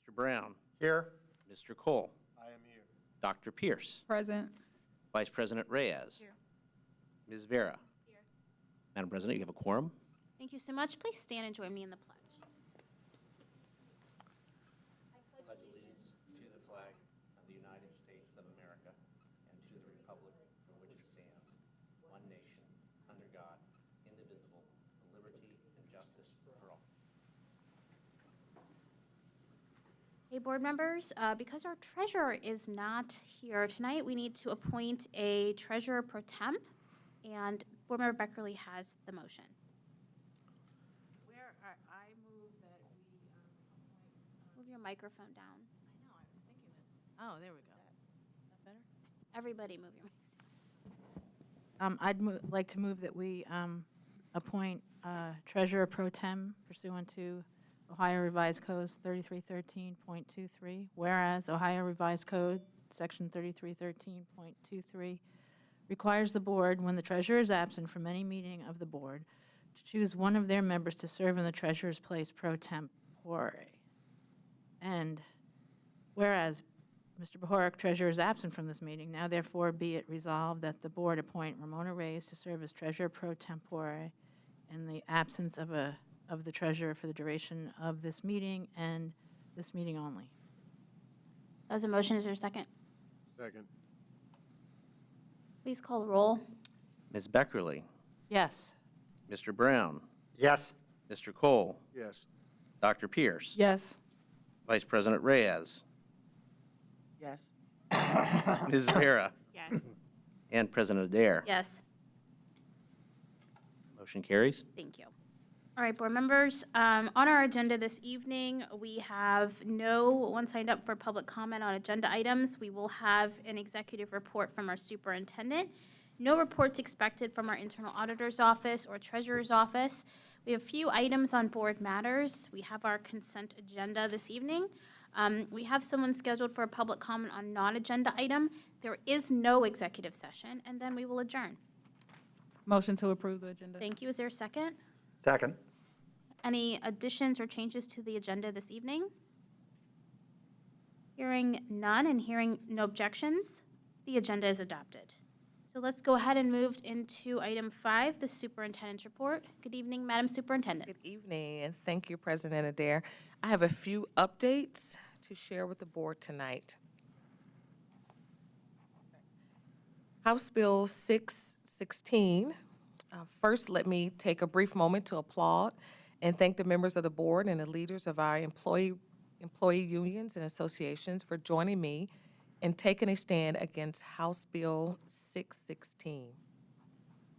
Mr. Brown, Here. Mr. Cole, I am here. Dr. Pierce, Present. Vice President Reyes. Here. Ms. Vera. Here. Madam President, you have a quorum. Thank you so much. Please stand and join me in the pledge. Pledge allegiance to the flag of the United States of America and to the republic for which it stands, one nation, under God, indivisible, with liberty and justice for all. Hey, board members, because our treasurer is not here tonight, we need to appoint a treasurer pro temp, and board member Beckerly has the motion. I move that we appoint, Move your microphone down. I know, I was thinking this is, oh, there we go. That better? Everybody move your mics down. I'd like to move that we appoint treasurer pro tem pursuant to Ohio Revised Code 3313.23, whereas Ohio Revised Code, Section 3313.23, requires the board, when the treasurer is absent from any meeting of the board, to choose one of their members to serve in the treasurer's place pro tempore. And whereas Mr. Bohorak, treasurer, is absent from this meeting, now therefore be it resolved that the board appoint Ramona Reyes to serve as treasurer pro tempore in the absence of the treasurer for the duration of this meeting and this meeting only. That was a motion. Is there a second? Second. Please call the roll. Ms. Beckerly, Yes. Mr. Brown, Yes. Mr. Cole, Yes. Dr. Pierce, Yes. Vice President Reyes, Yes. Ms. Vera, Yes. and President Adair. Yes. Motion carries. Thank you. All right, board members, on our agenda this evening, we have no one signed up for public comment on agenda items. We will have an executive report from our superintendent. No reports expected from our internal auditor's office or treasurer's office. We have a few items on board matters. We have our consent agenda this evening. We have someone scheduled for a public comment on non-agenda item. There is no executive session, and then we will adjourn. Motion to approve the agenda. Thank you. Is there a second? Second. Any additions or changes to the agenda this evening? Hearing none and hearing no objections, the agenda is adopted. So let's go ahead and move into item 5, the superintendent's report. Good evening, Madam Superintendent. Good evening, and thank you, President Adair. I have a few updates to share with the board tonight. House Bill 616. First, let me take a brief moment to applaud and thank the members of the board and the leaders of our employee unions and associations for joining me in taking a stand against House Bill 616.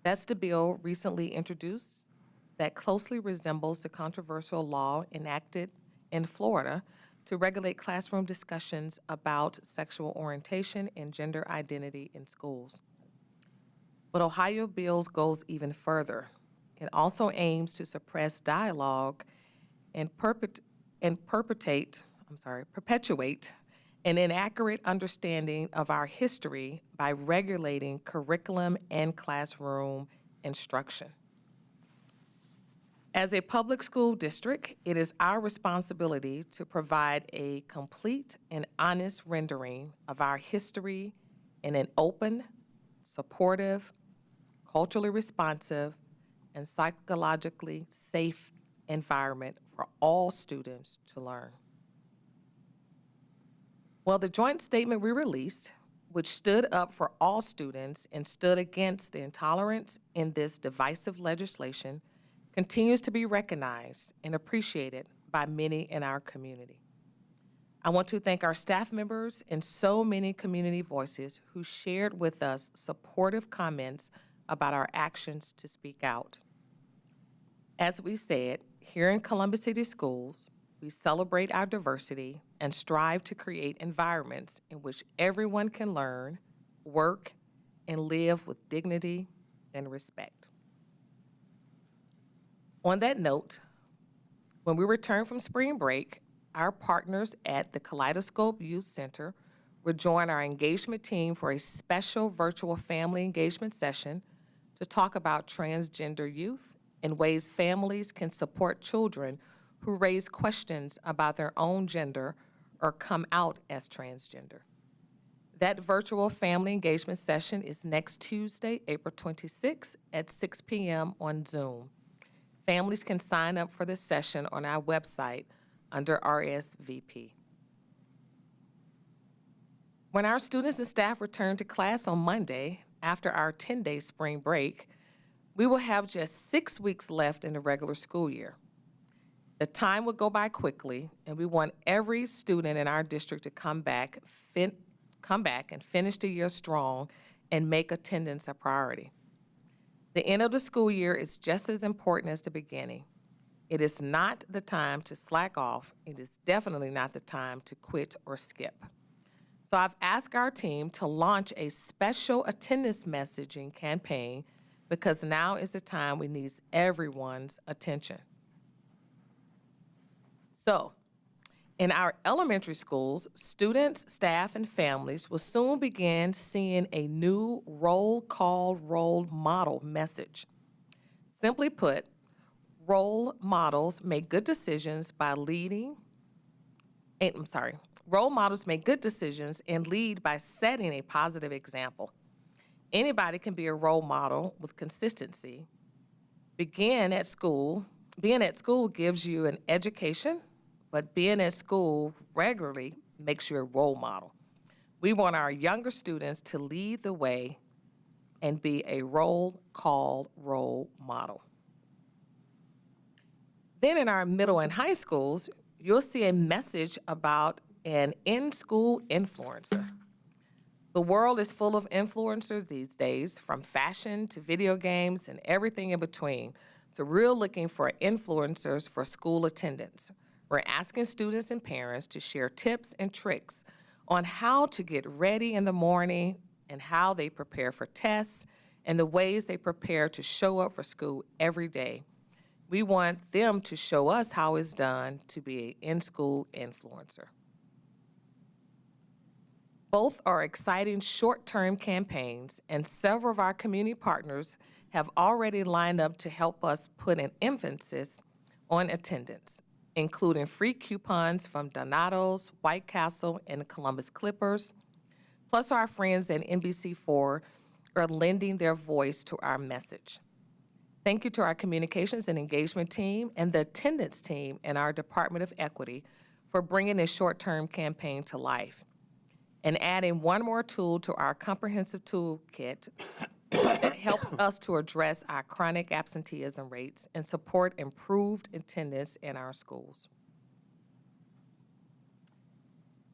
That's the bill recently introduced that closely resembles the controversial law enacted in Florida to regulate classroom discussions about sexual orientation and gender identity in schools. But Ohio Bills goes even further. It also aims to suppress dialogue and perpetuate an inaccurate understanding of our history by regulating curriculum and classroom instruction. As a public school district, it is our responsibility to provide a complete and honest rendering of our history in an open, supportive, culturally responsive, and psychologically safe environment for all students to learn. Well, the joint statement we released, which stood up for all students and stood against the intolerance in this divisive legislation, continues to be recognized and appreciated by many in our community. I want to thank our staff members and so many community voices who shared with us supportive comments about our actions to speak out. As we said, here in Columbus City Schools, we celebrate our diversity and strive to create environments in which everyone can learn, work, and live with dignity and respect. On that note, when we return from spring break, our partners at the Kaleidoscope Youth Center will join our engagement team for a special virtual family engagement session to talk about transgender youth and ways families can support children who raise questions about their own gender or come out as transgender. That virtual family engagement session is next Tuesday, April 26th at 6 p.m. on Zoom. Families can sign up for this session on our website under RSVP. When our students and staff return to class on Monday, after our 10-day spring break, we will have just 6 weeks left in the regular school year. The time will go by quickly, and we want every student in our district to come back and finish the year strong and make attendance a priority. The end of the school year is just as important as the beginning. It is not the time to slack off. It is definitely not the time to quit or skip. So I've asked our team to launch a special attendance messaging campaign because now is the time we need everyone's attention. So, in our elementary schools, students, staff, and families will soon begin seeing a new roll call role model message. Simply put, role models make good decisions by leading, role models make good decisions and lead by setting a positive example. Anybody can be a role model with consistency. Being at school gives you an education, but being at school regularly makes you a role model. We want our younger students to lead the way and be a role model. Then in our middle and high schools, you'll see a message about an in-school influencer. The world is full of influencers these days, from fashion to video games and everything in between. So we're looking for influencers for school attendance. We're asking students and parents to share tips and tricks on how to get ready in the morning and how they prepare for tests and the ways they prepare to show up for school every day. We want them to show us how it's done to be an in-school influencer. Both are exciting short-term campaigns, and several of our community partners have already lined up to help us put an emphasis on attendance, including free coupons from Donato's, White Castle, and the Columbus Clippers, plus our friends at NBC4 are lending their voice to our message. Thank you to our communications and engagement team and the attendance team in our Department of Equity for bringing this short-term campaign to life and adding one more tool to our comprehensive toolkit that helps us to address our chronic absenteeism rates and support improved attendance in our schools.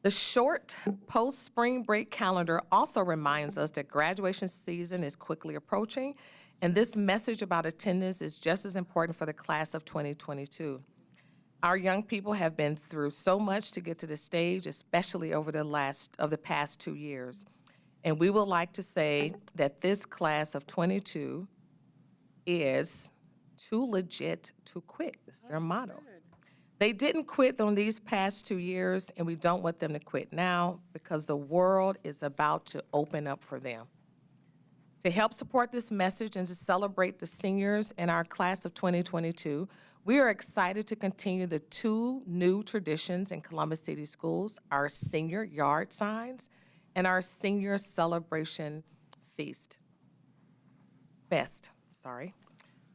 The short post-spring break calendar also reminds us that graduation season is quickly approaching, and this message about attendance is just as important for the class of 2022. Our young people have been through so much to get to this stage, especially over the past 2 years. And we would like to say that this class of 22 is too legit to quit. That's their motto. They didn't quit on these past 2 years, and we don't want them to quit now because the world is about to open up for them. To help support this message and to celebrate the seniors in our class of 2022, we are excited to continue the 2 new traditions in Columbus City Schools, our senior yard signs and our senior celebration fest.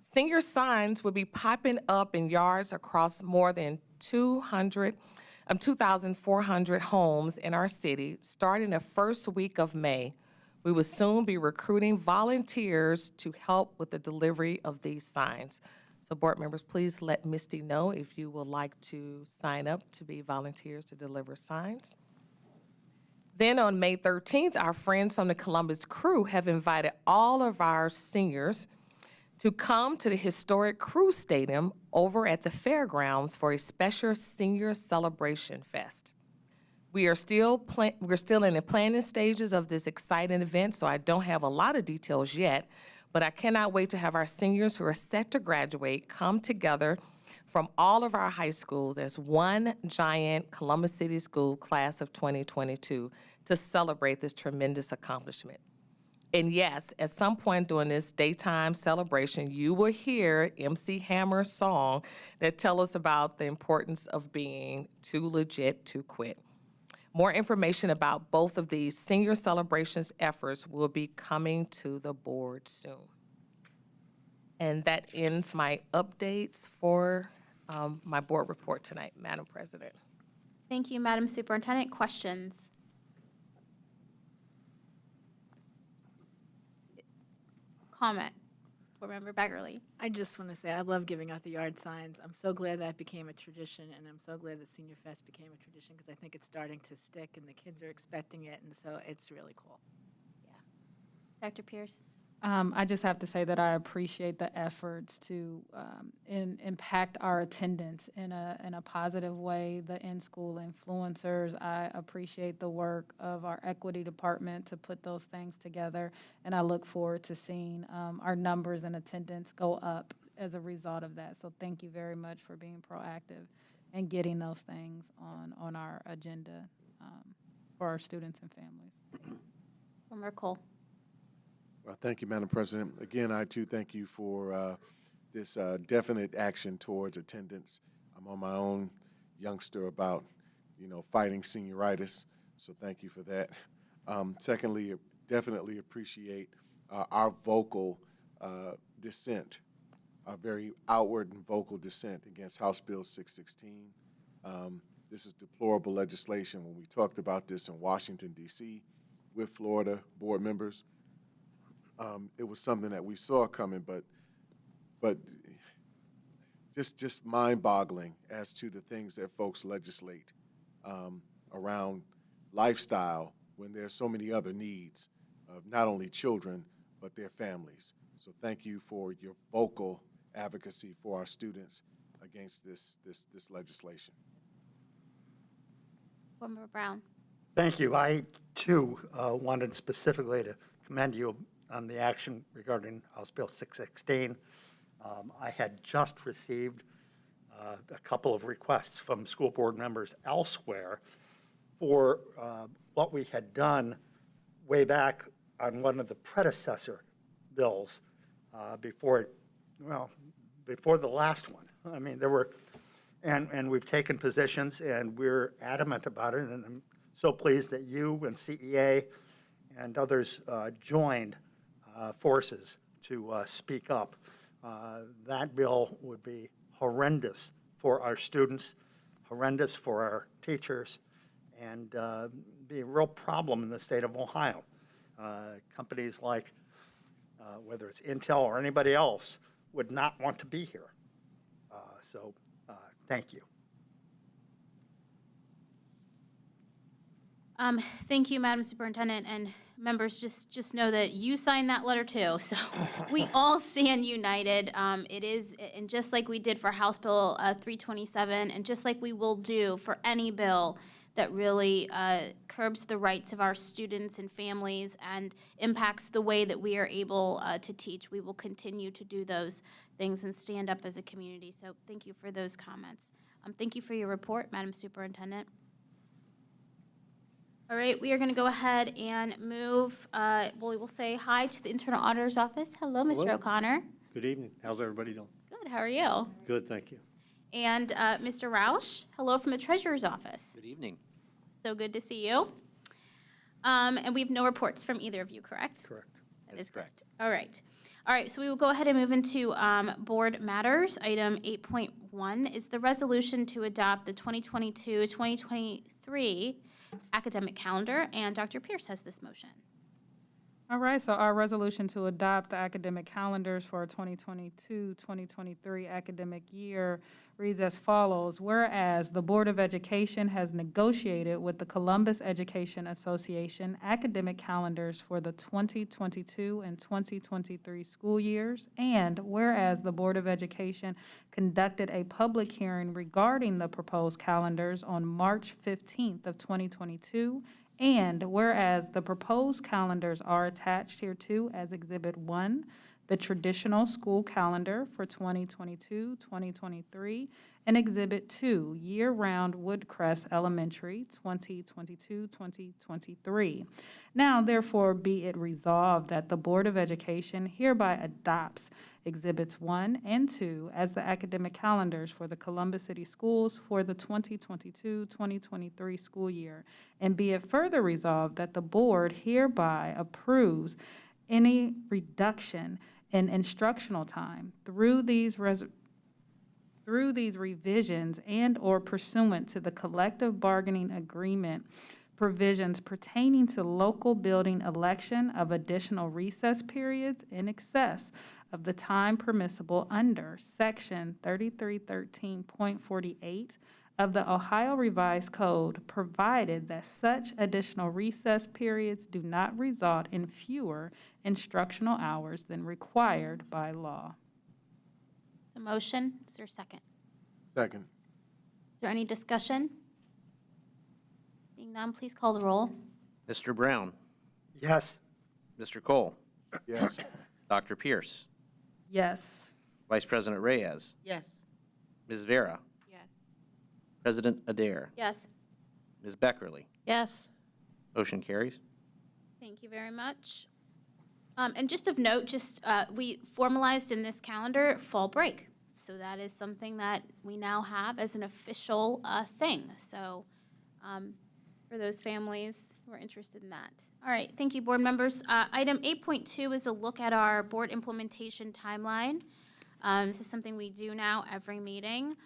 Senior signs will be popping up in yards across more than 2,400 homes in our city starting the first week of May. We will soon be recruiting volunteers to help with the delivery of these signs. So board members, please let Misty know if you would like to sign up to be volunteers to deliver signs. Then on May 13th, our friends from the Columbus Crew have invited all of our seniors to come to the historic Crew Stadium over at the fairgrounds for a special senior celebration fest. We're still in the planning stages of this exciting event, so I don't have a lot of details yet, but I cannot wait to have our seniors who are set to graduate come together from all of our high schools as one giant Columbus City School class of 2022 to celebrate this tremendous accomplishment. And yes, at some point during this daytime celebration, you will hear MC Hammer's song that tells us about the importance of being too legit to quit. More information about both of these senior celebrations efforts will be coming to the board soon. And that ends my updates for my board report tonight, Madam President. Thank you, Madam Superintendent. Questions? Comment? Board Member Beggerly. I just want to say, I love giving out the yard signs. I'm so glad that became a tradition, and I'm so glad that Senior Fest became a tradition, because I think it's starting to stick, and the kids are expecting it, and so it's really cool. Dr. Pierce? I just have to say that I appreciate the efforts to impact our attendance in a positive way, the in-school influencers. I appreciate the work of our equity department to put those things together, and I look forward to seeing our numbers and attendance go up as a result of that. So thank you very much for being proactive and getting those things on our agenda for our students and families. Board Member Cole? Well, thank you, Madam President. Again, I too thank you for this definite action towards attendance. I'm on my own youngster about, fighting senioritis, so thank you for that. Secondly, definitely appreciate our vocal dissent, our very outward and vocal dissent against House Bill 616. This is deplorable legislation. When we talked about this in Washington, D.C. with Florida board members, it was something that we saw coming, but just mind-boggling as to the things that folks legislate around lifestyle when there's so many other needs of not only children, but their families. So thank you for your vocal advocacy for our students against this legislation. Board Member Brown? Thank you. I, too, wanted specifically to commend you on the action regarding House Bill 616. I had just received a couple of requests from school board members elsewhere for what we had done way back on one of the predecessor bills before the last one. I mean, there were, and we've taken positions, and we're adamant about it, and I'm so pleased that you and CEA and others joined forces to speak up. That bill would be horrendous for our students, horrendous for our teachers, and be a real problem in the state of Ohio. Companies like, whether it's Intel or anybody else, would not want to be here. So thank you. Thank you, Madam Superintendent, and members, just know that you signed that letter too, so we all stand united. It is, and just like we did for House Bill 327, and just like we will do for any bill that really curbs the rights of our students and families and impacts the way that we are able to teach, we will continue to do those things and stand up as a community. So thank you for those comments. Thank you for your report, Madam Superintendent. All right, we are going to go ahead and move, we will say hi to the Internal Auditor's Office. Hello, Mr. Hello. O'Connor. Good evening. How's everybody doing? Good, how are you? Good, thank you. And Mr. Roush, hello from the Treasurer's Office. Good evening. So good to see you. And we have no reports from either of you, correct? Correct. That is correct. All right. All right, so we will go ahead and move into board matters. Item 8.1 is the resolution to adopt the 2022-2023 academic calendar, and Dr. Pierce has this motion. All right, so our resolution to adopt the academic calendars for 2022-2023 academic year reads as follows. Whereas the Board of Education has negotiated with the Columbus Education Association academic calendars for the 2022 and 2023 school years, and whereas the Board of Education conducted a public hearing regarding the proposed calendars on March 15th of 2022, and whereas the proposed calendars are attached hereto as Exhibit 1, the traditional school calendar for 2022-2023, and Exhibit 2, year-round Woodcrest Elementary 2022-2023. Now, therefore, be it resolved that the Board of Education hereby adopts Exhibits 1 and 2 as the academic calendars for the Columbus City Schools for the 2022-2023 school year. And be it further resolved that the board hereby approves any reduction in instructional time through these revisions and/or pursuant to the collective bargaining agreement provisions pertaining to local building election of additional recess periods in excess of the time permissible under Section 3313.48 of the Ohio Revised Code, provided that such additional recess periods do not result in fewer instructional hours than required by law. It's a motion. Is there a second? Second. Is there any discussion? Being none, please call the roll. Mr. Brown, Yes. Mr. Cole, Yes. Dr. Pierce, Yes. Vice President Reyes, Yes. Ms. Vera, Yes. President Adair, Yes. Ms. Beckerly. Yes. Motion carries. Thank you very much. And just of note, we formalized in this calendar fall break. So that is something that we now have as an official thing. So for those families who are interested in that. All right, thank you, board members. Item 8.2 is a look at our board implementation timeline. This is something we do now every meeting.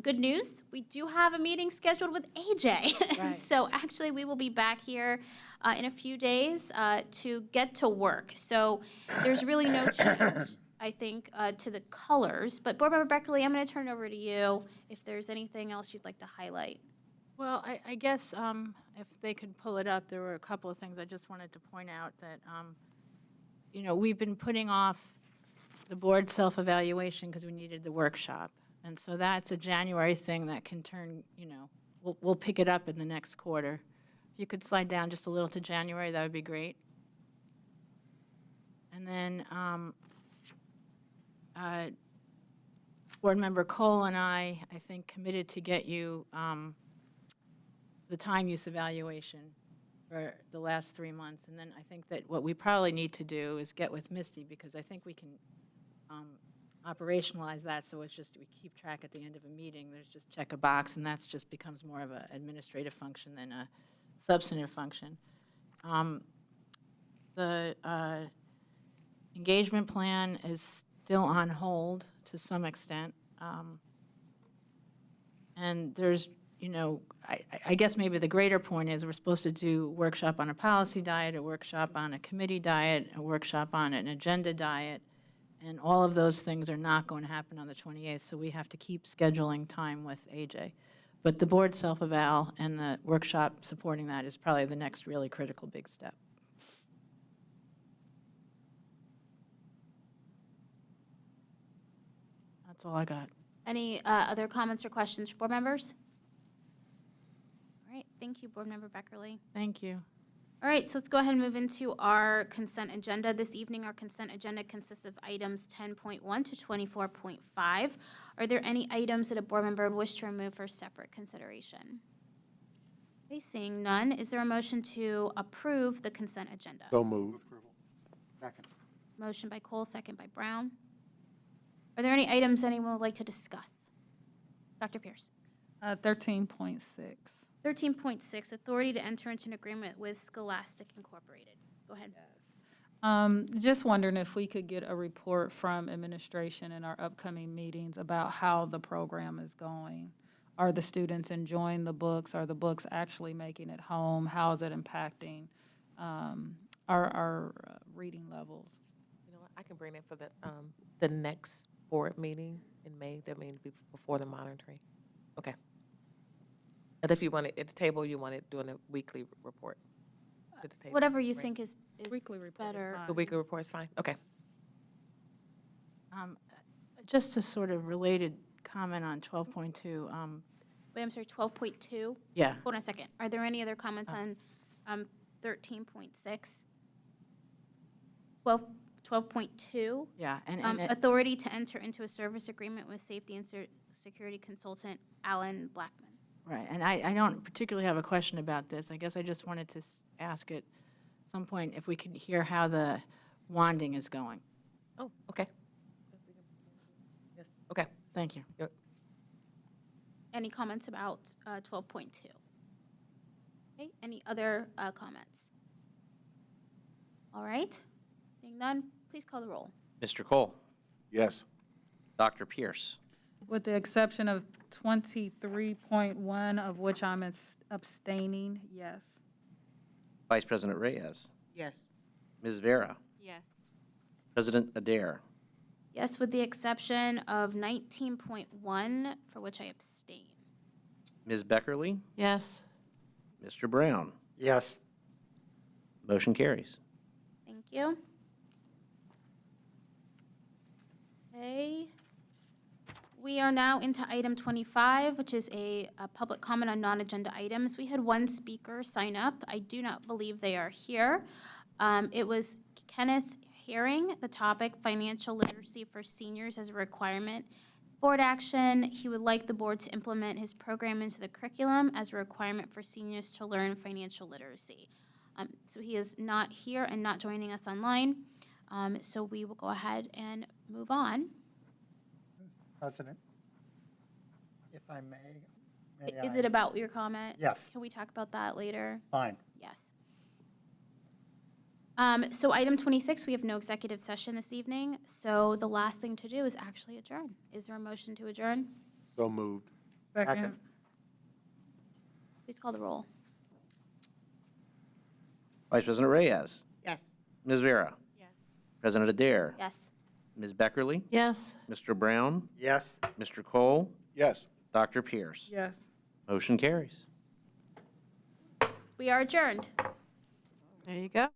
Good news, we do have a meeting scheduled with AJ. Right. So actually, we will be back here in a few days to get to work. So there's really no change, I think, to the colors. But Board Member Beckerly, I'm going to turn it over to you if there's anything else you'd like to highlight. Well, I guess if they could pull it up, there were a couple of things I just wanted to point out that, we've been putting off the board self-evaluation because we needed the workshop. And so that's a January thing that can turn, we'll pick it up in the next quarter. If you could slide down just a little to January, that would be great. And then Board Member Cole and I think, committed to get you the time use evaluation for the last 3 months. And then I think that what we probably need to do is get with Misty, because I think we can operationalize that, so it's just, we keep track at the end of a meeting. There's just check a box, and that's just becomes more of an administrative function than a substantive function. The engagement plan is still on hold to some extent. And there's, I guess maybe the greater point is we're supposed to do workshop on a policy diet, a workshop on a committee diet, a workshop on an agenda diet, and all of those things are not going to happen on the 28th, so we have to keep scheduling time with AJ. But the board self-eval and the workshop supporting that is probably the next really critical big step. That's all I got. Any other comments or questions from board members? All right, thank you, Board Member Beckerly. Thank you. All right, so let's go ahead and move into our consent agenda. This evening, our consent agenda consists of items 10.1 to 24.5. Are there any items that a board member would wish to remove for separate consideration? Okay, seeing none, is there a motion to approve the consent agenda? So moved. Motion by Cole, second by Brown. Are there any items anyone would like to discuss? Dr. Pierce. 13.6. 13.6, authority to enter into an agreement with Scholastic Incorporated. Go ahead. Just wondering if we could get a report from administration in our upcoming meetings about how the program is going. Are the students enjoying the books? Are the books actually making it home? How is it impacting our reading levels? You know what, I can bring it for the next board meeting in May. That means before the monitoring. Okay. And if you want it at the table, you want it doing a weekly report at the table. Whatever you Right. think is Weekly report is better. fine. The weekly report is fine? Okay. Just a sort of related comment on 12.2. Wait, I'm sorry, 12.2? Yeah. Hold on a second. Are there any other comments on 13.6? 12, 12.2, Yeah, and authority to enter into a service agreement with safety and security consultant Alan Blackman. right, and I don't particularly have a question about this. I guess I just wanted to ask at some point if we could hear how the wanding is going. Oh, okay. Yes, okay. Thank you. Any comments about 12.2? Okay, any other comments? All right, seeing none, please call the roll. Mr. Cole, Yes. Dr. Pierce, With the exception of 23.1, of which I'm abstaining, yes. Vice President Reyes, Yes. Ms. Vera, Yes. President Adair, Yes, with the exception of 19.1, for which I abstain. Ms. Beckerly, Yes. Mr. Brown. Yes. Motion carries. Thank you. Okay. We are now into item 25, which is a public comment on non-agenda items. We had one speaker sign up. I do not believe they are here. It was Kenneth Herring, the topic, financial literacy for seniors as a requirement. Board action, he would like the board to implement his program into the curriculum as a requirement for seniors to learn financial literacy. So he is not here and not joining us online. So we will go ahead and move on. President, if I may Is it about your comment? Yes. Can we talk about that later? Fine. Yes. So item 26, we have no executive session this evening, so the last thing to do is actually adjourn. Is there a motion to adjourn? So moved. Second. Please call the roll. Vice President Reyes, Yes. Ms. Vera, Yes. President Adair, Yes. Ms. Beckerly, Yes. Mr. Brown, Yes. Mr. Cole, Yes. Dr. Pierce. Yes. Motion carries. We are adjourned. There you go.